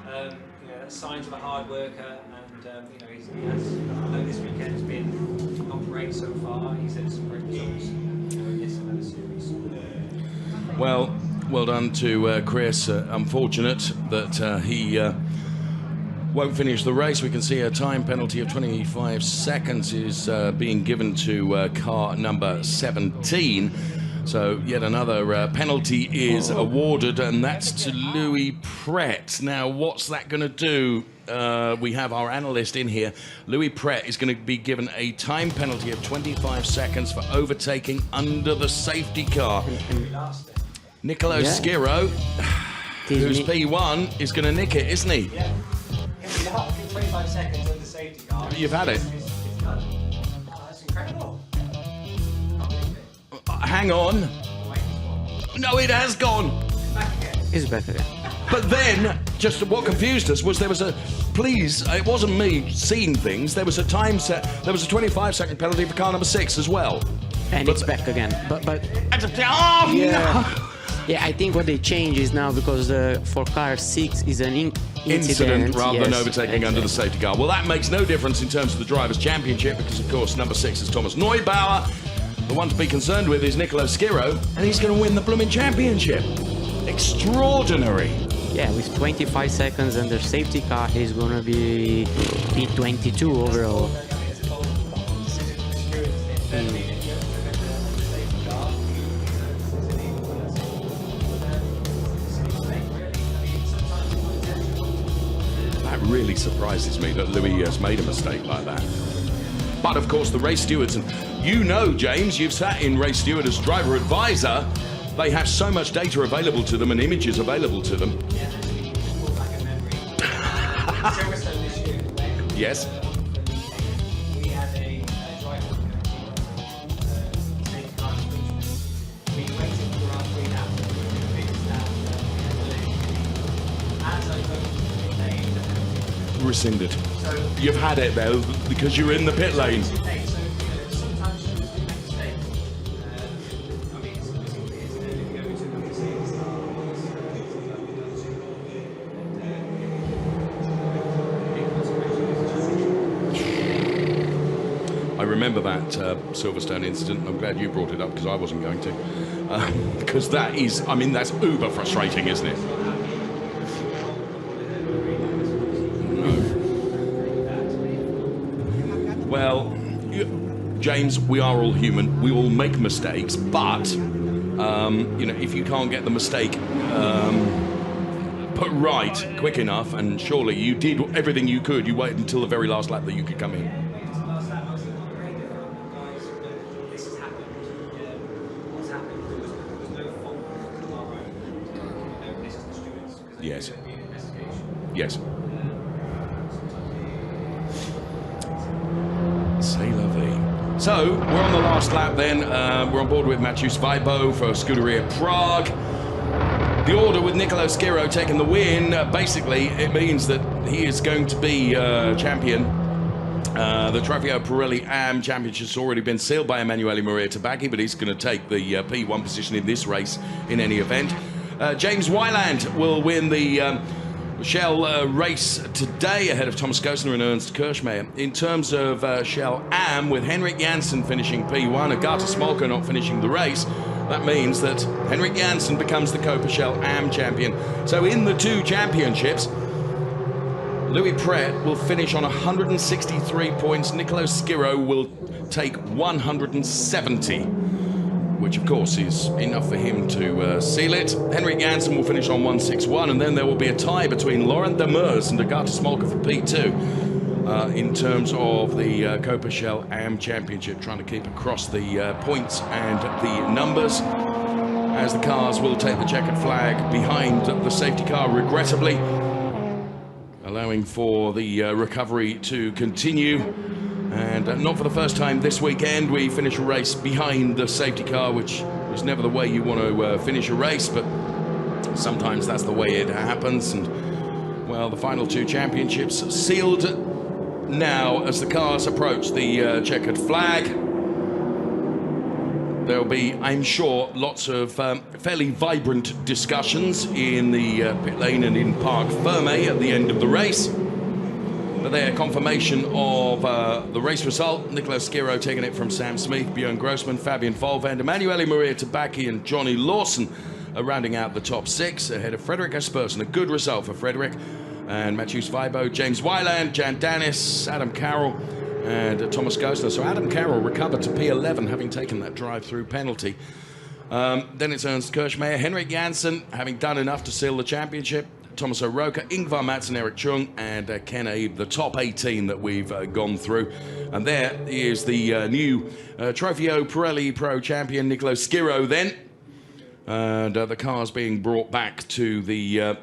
Speaker 2: that's signs of a hard worker, and he has. Although this weekend's been not great so far, he's had some great results in this and other series.
Speaker 1: Well done to Chris. Unfortunate that he won't finish the race. We can see a time penalty of 25 seconds is being given to car number 17. So yet another penalty is awarded, and that's to Louis Pret. Now, what's that going to do? We have our analyst in here. Louis Pret is going to be given a time penalty of 25 seconds for overtaking under the safety car. Nicolo Schiro, who's P1, is going to nick it, isn't he?
Speaker 2: Yeah. 25 seconds under the safety car.
Speaker 1: You've had it.
Speaker 2: That's incredible.
Speaker 1: Hang on. No, it has gone.
Speaker 3: It's back again.
Speaker 1: But then, just what confused us was there was a, it wasn't me seeing things, there was a time set, there was a 25-second penalty for car number 6 as well.
Speaker 3: And it's back again. But
Speaker 1: oh,
Speaker 3: yeah.
Speaker 1: no!
Speaker 3: Yeah, I think what they change is now because for car 6 is an incident
Speaker 1: rather than overtaking
Speaker 3: exactly.
Speaker 1: under the safety car. Well, that makes no difference in terms of the Drivers' Championship, because, of course, number 6 is Thomas Neubauer. The one to be concerned with is Nicolo Schiro, and he's going to win the blooming championship. Extraordinary.
Speaker 3: Yeah, with 25 seconds under safety car, he's going to be P22 overall.
Speaker 1: really surprises me that Louis has made a mistake like that. But of course, the race stewards, and you know, James, you've sat in race steward as driver advisor, they have so much data available to them and images available to them.
Speaker 2: Yeah, just pull back a memory. Silverstone this year,
Speaker 1: Yes.
Speaker 2: we had a driver safety car infringement. We waited for around 3 laps and we were going to fix that. As I go to the pit lane, the penalty.
Speaker 1: Rescinded.
Speaker 2: So
Speaker 1: You've had it though, because you're in the pit lane.
Speaker 2: So, sometimes you make mistakes. I mean, it's if you go into the Mercedes
Speaker 1: I remember that Silverstone incident, and I'm glad you brought it up because I wasn't going to. Because that is, I mean, that's uber frustrating, isn't it? Well, James, we are all human. We all make mistakes, but you know, if you can't get the mistake put right quick enough, and surely you did everything you could. You waited until the very last lap that you could come in.
Speaker 2: last lap, I was like, guys, this has happened. What's happened? There was no fault of our own. No list of stewards.
Speaker 1: Yes.
Speaker 2: There'd be an investigation.
Speaker 1: Yes. Say la vie. So, we're on the last lap then. We're on board with Mathieu Svibo for Scuderia Prague. The order with Nicolo Schiro taking the win, basically, it means that he is going to be champion. The Trofeo Pirelli AM Championship has already been sealed by Emanuele Maria Tabacchi, but he's going to take the P1 position in this race in any event. James Wyland will win the Shell race today ahead of Thomas Gosner and Ernst Kirschmeyer. In terms of Shell AM, with Henrik Janssen finishing P1, Agata Smolka not finishing the race, that means that Henrik Janssen becomes the Copa Shell AM champion. So in the two championships, Louis Pret will finish on 163 points. Nicolo Schiro will take 170, which of course is enough for him to seal it. Henrik Janssen will finish on 161, and then there will be a tie between Laurent Demers and Agata Smolka for P2 in terms of the Copa Shell AM Championship, trying to keep across the points and the numbers, as the cars will take the checkered flag behind the safety car, regrettably, allowing for the recovery to continue. And not for the first time this weekend, we finish a race behind the safety car, which is never the way you want to finish a race, but sometimes that's the way it happens. And, well, the final two championships sealed now as the cars approach the checkered flag. There'll be, I'm sure, lots of fairly vibrant discussions in the pit lane and in Parc Fermé at the end of the race. But there, confirmation of the race result. Nicolo Schiro taking it from Sam Smith, Björn Grossman, Fabian Volvand, Emanuele Maria Tabacchi and Johnny Lawson are rounding out the top six ahead of Frederick Asperson. A good result for Frederick. And Mathieu Svibo, James Wyland, Jan Dennis, Adam Carroll and Thomas Gosner. So Adam Carroll recovered to P11, having taken that drive-through penalty. Then it's Ernst Kirschmeyer, Henrik Janssen, having done enough to seal the championship. Thomas O'Rourke, Ingvar Madsen, Eric Chung, and Ken Abe, the top 18 that we've gone through. And there is the new Trofeo Pirelli Pro champion, Nicolo Schiro, then. And the car's being brought back to the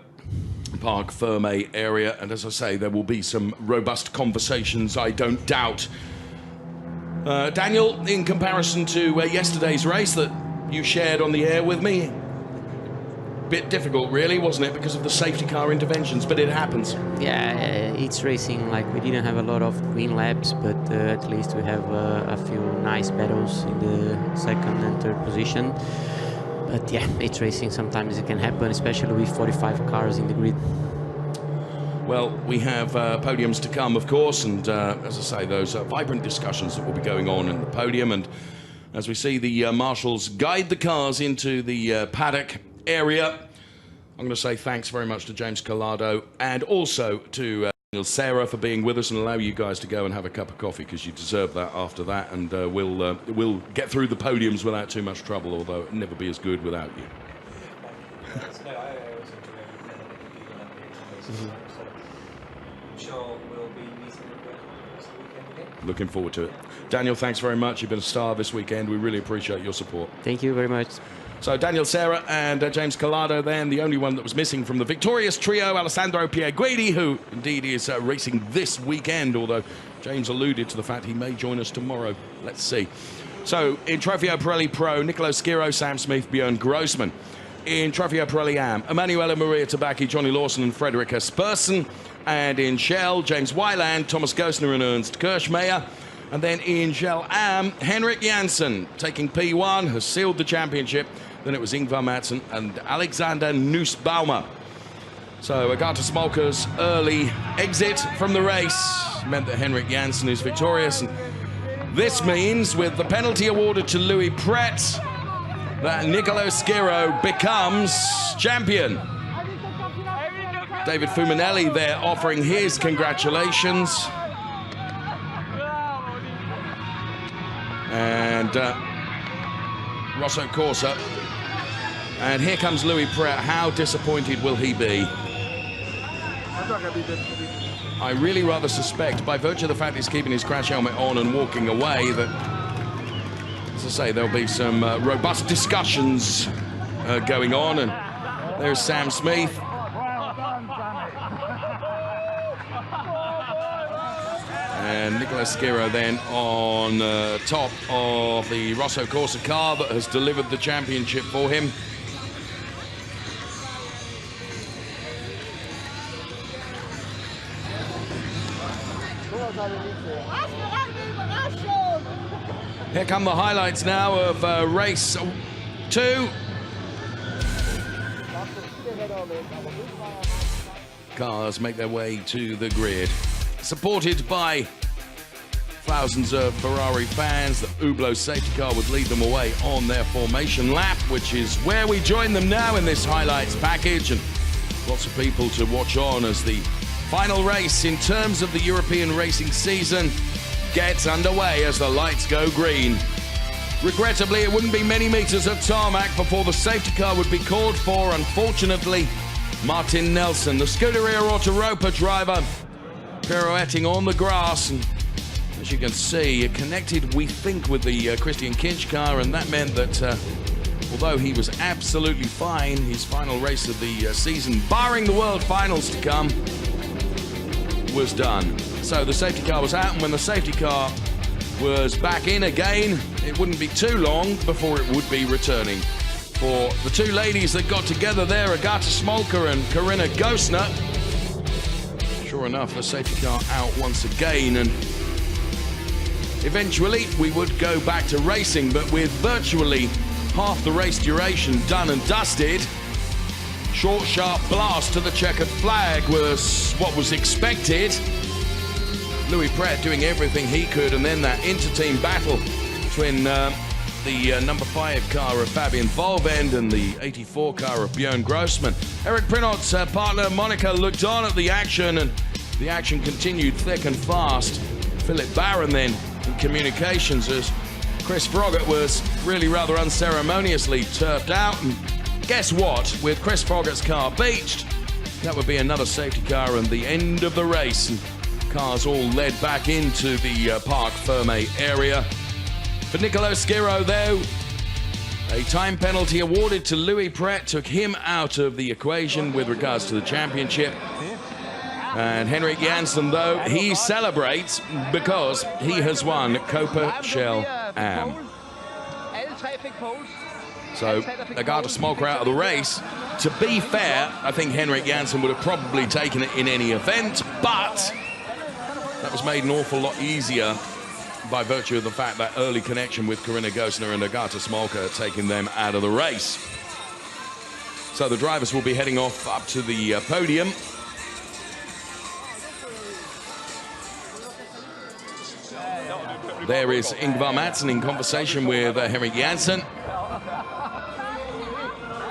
Speaker 1: Parc Fermé area. And as I say, there will be some robust conversations, I don't doubt. Daniel, in comparison to yesterday's race that you shared on the air with me, bit difficult really, wasn't it, because of the safety car interventions, but it happens.
Speaker 3: Yeah, it's racing. Like, we didn't have a lot of green laps, but at least we have a few nice battles in the second and third position. But yeah, it's racing. Sometimes it can happen, especially with 45 cars in the grid.
Speaker 1: Well, we have podiums to come, of course, and as I say, those vibrant discussions that will be going on in the podium. And as we see the marshals guide the cars into the paddock area, I'm going to say thanks very much to James Collado and also to Daniel Serra for being with us, and allow you guys to go and have a cup of coffee, because you deserve that after that, and we'll get through the podiums without too much trouble, although it'll never be as good without you. Looking forward to it. Daniel, thanks very much. You've been a star this weekend. We really appreciate your support.
Speaker 3: Thank you very much.
Speaker 1: So Daniel Serra and James Collado then, the only one that was missing from the victorious trio, Alessandro Pierguidi, who indeed is racing this weekend, although James alluded to the fact he may join us tomorrow. Let's see. So in Trofeo Pirelli Pro, Nicolo Schiro, Sam Smith, Björn Grossman. In Trofeo Pirelli Am, Emanuela Maria Tabacchi, Johnny Lawson and Frederica Sperson. And in Shell, James Weiland, Thomas Gosner and Ernst Kirschmeyer. And then in Shell Am, Henrik Janssen taking P1 has sealed the championship. Then it was Ingvar Madsen and Alexander Nussbaumer. So Agata Smolka's early exit from the race meant that Henrik Janssen is victorious. And this means, with the penalty awarded to Louis Pret, that Nicolo Schiro becomes champion. David Fumanelli there offering his congratulations. And Rosso Corsa. And here comes Louis Pret. How disappointed will he be? I really rather suspect, by virtue of the fact he's keeping his crash helmet on and walking away, that, as I say, there'll be some robust discussions going on. And there's Sam Smith. And Nicolo Schiro then on top of the Rosso Corsa car that has delivered the championship for him. Here come the highlights now of race 2. Cars make their way to the grid, supported by thousands of Ferrari fans. The Hublot safety car would lead them away on their formation lap, which is where we join them now in this highlights package. And lots of people to watch on as the final race in terms of the European racing season gets underway as the lights go green. Regrettably, it wouldn't be many meters of tarmac before the safety car would be called for. Unfortunately, Martin Nelson, the Scuderia Autoropa driver, pirouetting on the grass, and as you can see, it connected, we think, with the Christian Kinch car, and that meant that although he was absolutely fine, his final race of the season, barring the World Finals to come, was done. So the safety car was out, and when the safety car was back in again, it wouldn't be too long before it would be returning. For the two ladies that got together there, Agata Smolka and Corinna Gosner, sure enough, the safety car out once again, and eventually we would go back to racing, but with virtually half the race duration done and dusted, short, sharp blast to the checkered flag was what was expected. Louis Pret doing everything he could, and then that inter-team battle between the number 5 car of Fabian Volvend and the 84 car of Björn Grossman. Eric Prinot's partner Monica looked on at the action, and the action continued thick and fast. Philip Barron then in communications as Chris Froggatt was really rather unceremoniously turfed out. And guess what? With Chris Froggatt's car beached, that would be another safety car and the end of the race. And cars all led back into the Parc Fermé area. For Nicolo Schiro, though, a time penalty awarded to Louis Pret took him out of the equation with regards to the championship. And Henrik Janssen, though, he celebrates because he has won Copa Shell Am. So Agata Smolka out of the race. To be fair, I think Henrik Janssen would have probably taken it in any event, but that was made an awful lot easier by virtue of the fact that early connection with Corinna Gosner and Agata Smolka taking them out of the race. So the drivers will be heading off up to the podium. There is Ingvar Madsen in conversation with Henrik Janssen.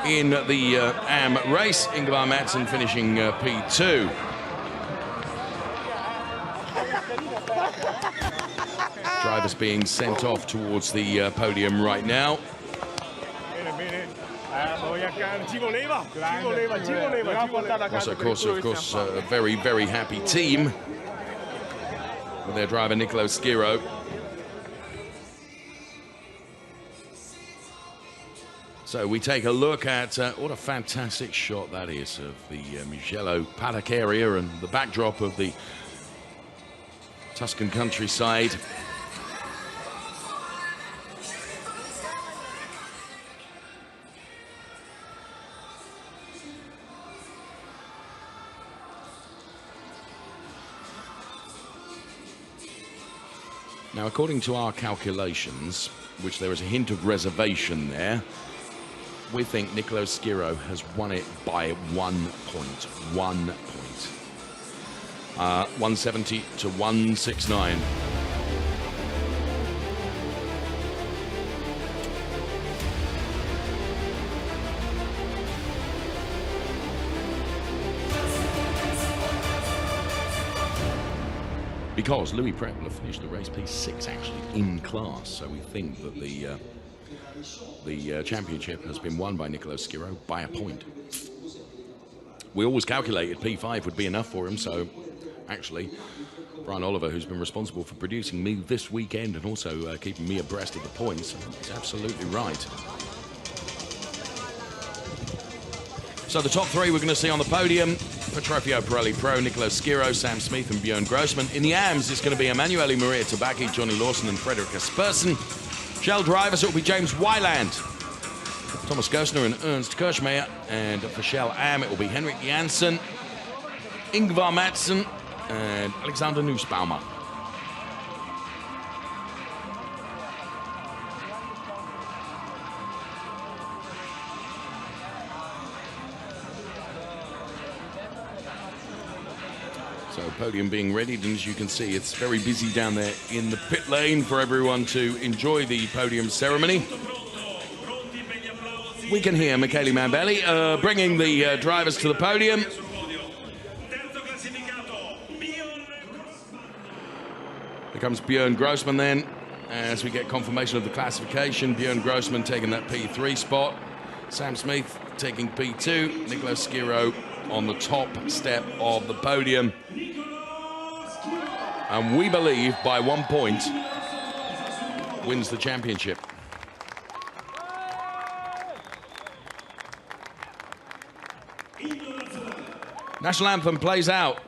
Speaker 1: In the AM race, Ingvar Madsen finishing P2. Drivers being sent off towards the podium right now. Also, of course, a very, very happy team. with their driver Nicolo Schiro. So we take a look at what a fantastic shot that is of the Mugello paddock area and the backdrop of the Tuscan countryside. Now, according to our calculations, which there is a hint of reservation there, we think Nicolo Schiro has won it by 1 point. 1 point. 170 to 169. Because Louis Pret will have finished the race P6 actually in class, so we think that the championship has been won by Nicolo Schiro by a point. We always calculated P5 would be enough for him, so actually Brian Oliver, who's been responsible for producing me this weekend and also keeping me abreast of the points, is absolutely right. So the top 3 we're going to see on the podium for Trofeo Pirelli Pro: Nicolo Schiro, Sam Smith and Björn Grossman. In the AMs, it's going to be Emanuele Maria Tabacchi, Johnny Lawson and Frederick Asperson. Shell drivers, it will be James Wyland, Thomas Gerstner and Ernst Kirschmeier. And for Shell AM, it will be Henrik Janssen, Ingvar Madsen and Alexander Nussbaumer. So podium being readied, and as you can see, it's very busy down there in the pit lane for everyone to enjoy the podium ceremony. We can hear Michele Mambelli bringing the drivers to the podium. Here comes Björn Grossman then, as we get confirmation of the classification. Björn Grossman taking that P3 spot. Sam Smith taking P2. Nicolo Schiro on the top step of the podium. And we believe by 1 point wins the championship. National anthem plays out.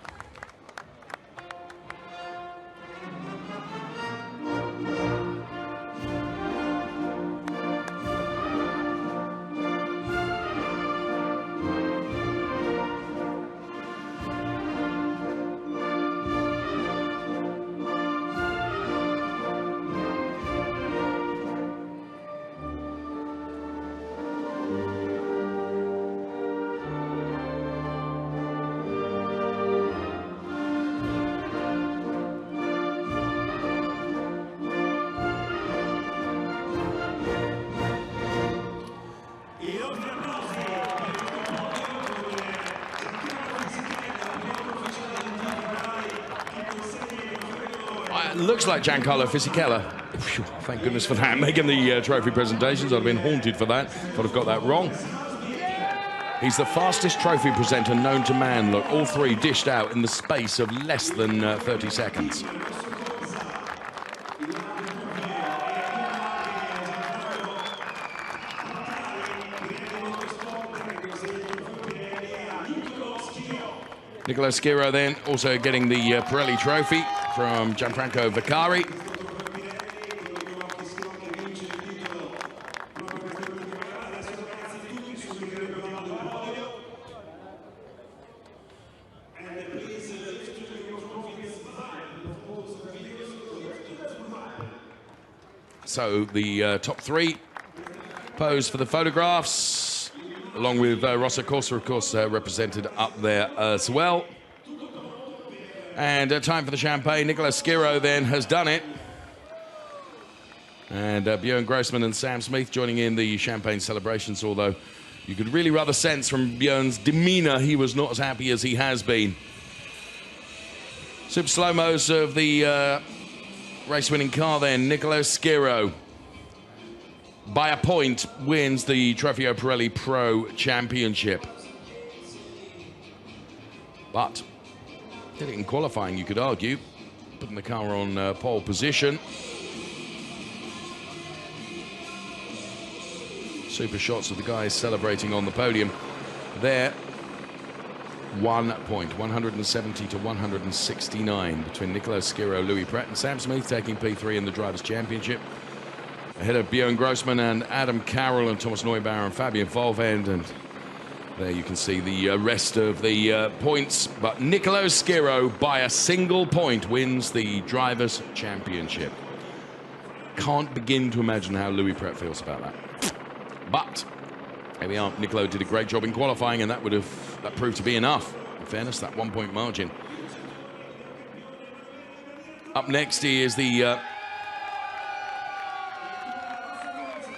Speaker 1: Looks like Giancarlo Fisichella. Phew, thank goodness for that. Making the trophy presentations. I'd have been haunted for that if I'd have got that wrong. He's the fastest trophy presenter known to man. Look, all 3 dished out in the space of less than 30 seconds. Nicolo Schiro then also getting the Pirelli trophy from Gianfranco Vaccari. So the top 3 pose for the photographs, along with Rosso Corsa, of course, represented up there as well. And time for the champagne. Nicolo Schiro then has done it. And Björn Grossman and Sam Smith joining in the champagne celebrations, although you could really rather sense from Björn's demeanor he was not as happy as he has been. Super slow-mos of the race-winning car then. Nicolo Schiro, by a point, wins the Trofeo Pirelli Pro Championship. But did it in qualifying, you could argue. putting the car on pole position. Super shots of the guys celebrating on the podium there. 1 point, 170 to 169 between Nicolo Schiro, Louis Pret and Sam Smith taking P3 in the Drivers' Championship. Ahead of Björn Grossman and Adam Carroll and Thomas Neubauer and Fabian Volvend. And there you can see the rest of the points. But Nicolo Schiro, by a single point, wins the Drivers' Championship. Can't begin to imagine how Louis Pret feels about that. But here we are. Nicolo did a great job in qualifying, and that proved to be enough. In fairness, that 1 point margin. Up next is the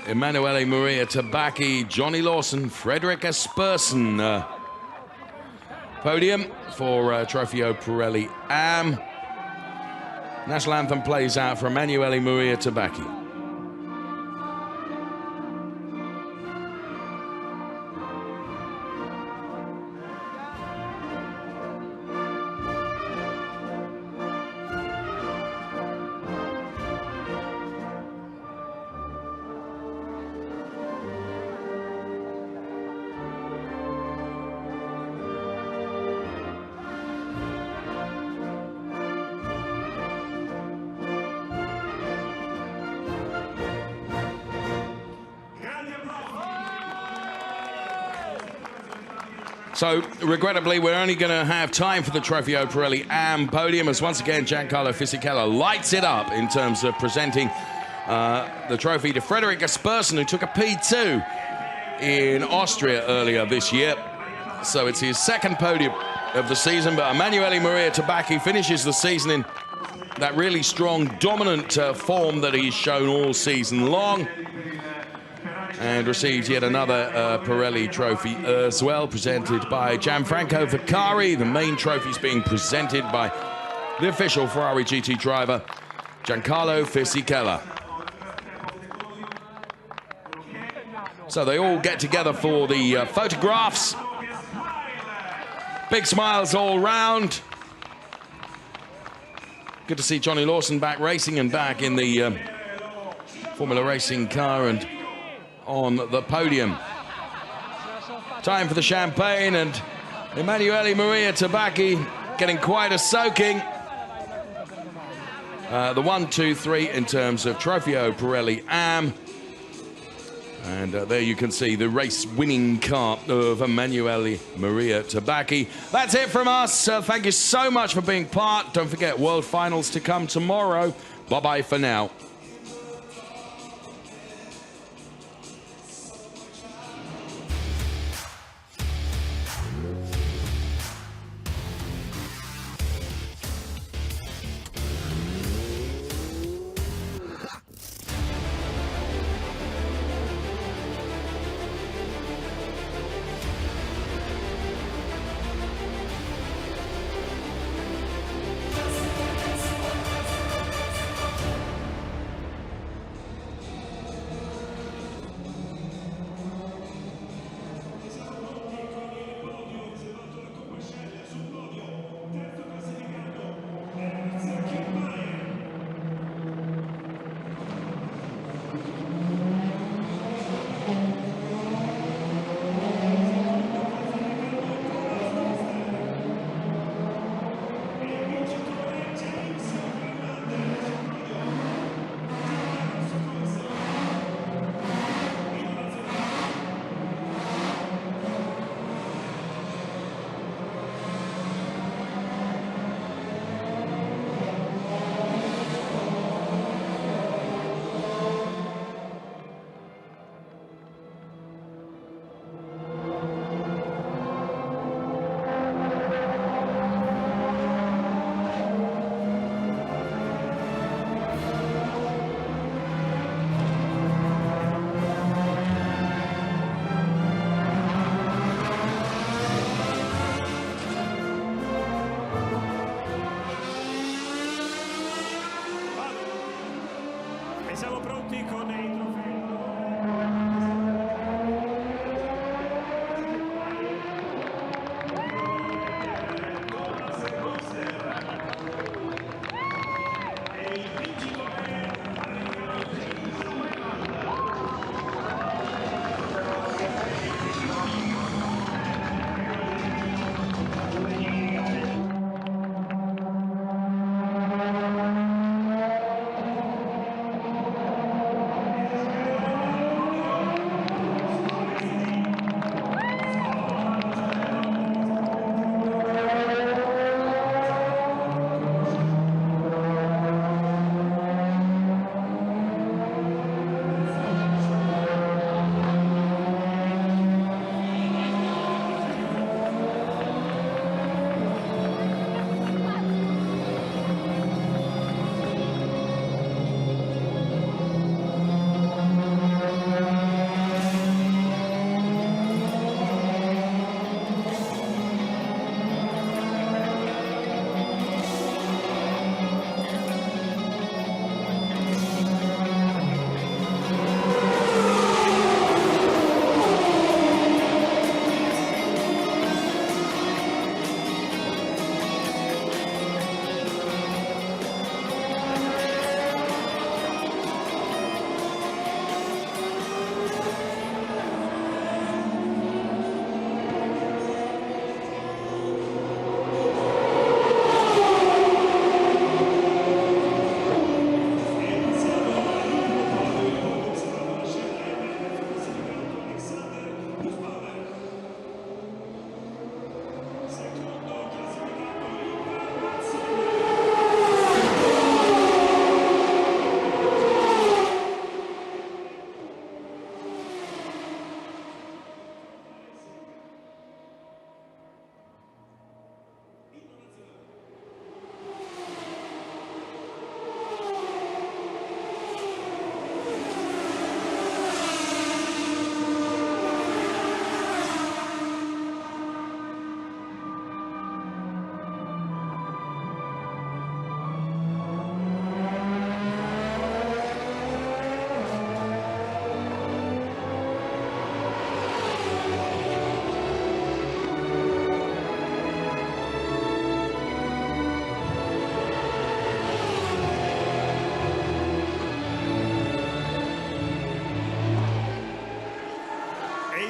Speaker 1: Emanuele Maria Tabacchi, Johnny Lawson, Frederick Asperson. Podium for Trofeo Pirelli Am. National anthem plays out for Emanuele Maria Tabacchi. So, regrettably, we're only going to have time for the Trofeo Pirelli Am podium as once again Giancarlo Fisichella lights it up in terms of presenting the trophy to Frederick Asperson, who took a P2 in Austria earlier this year. So it's his second podium of the season, but Emanuele Maria Tabacchi finishes the season in that really strong, dominant form that he's shown all season long. And receives yet another Pirelli trophy as well, presented by Gianfranco Vaccari. The main trophies being presented by the official Ferrari GT driver, Giancarlo Fisichella. So they all get together for the photographs. Big smiles all round. Good to see Johnny Lawson back racing and back in the Formula Racing car and on the podium. Time for the champagne, and Emanuele Maria Tabacchi getting quite a soaking. The 1, 2, 3 in terms of Trofeo Pirelli Am. And there you can see the race-winning car of Emanuele Maria Tabacchi. That's it from us. Thank you so much for being part. Don't forget, World Finals to come tomorrow. Bye-bye for now.
Speaker 7: Siamo pronti con i trofei.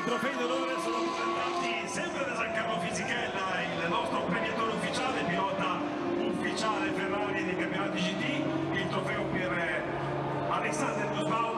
Speaker 7: trofei d'onore sono presentati sempre da Giancarlo Fisichella, il nostro premiatore ufficiale, pilota ufficiale Ferrari dei campionati GT, il trofeo per Alexander Dusbaum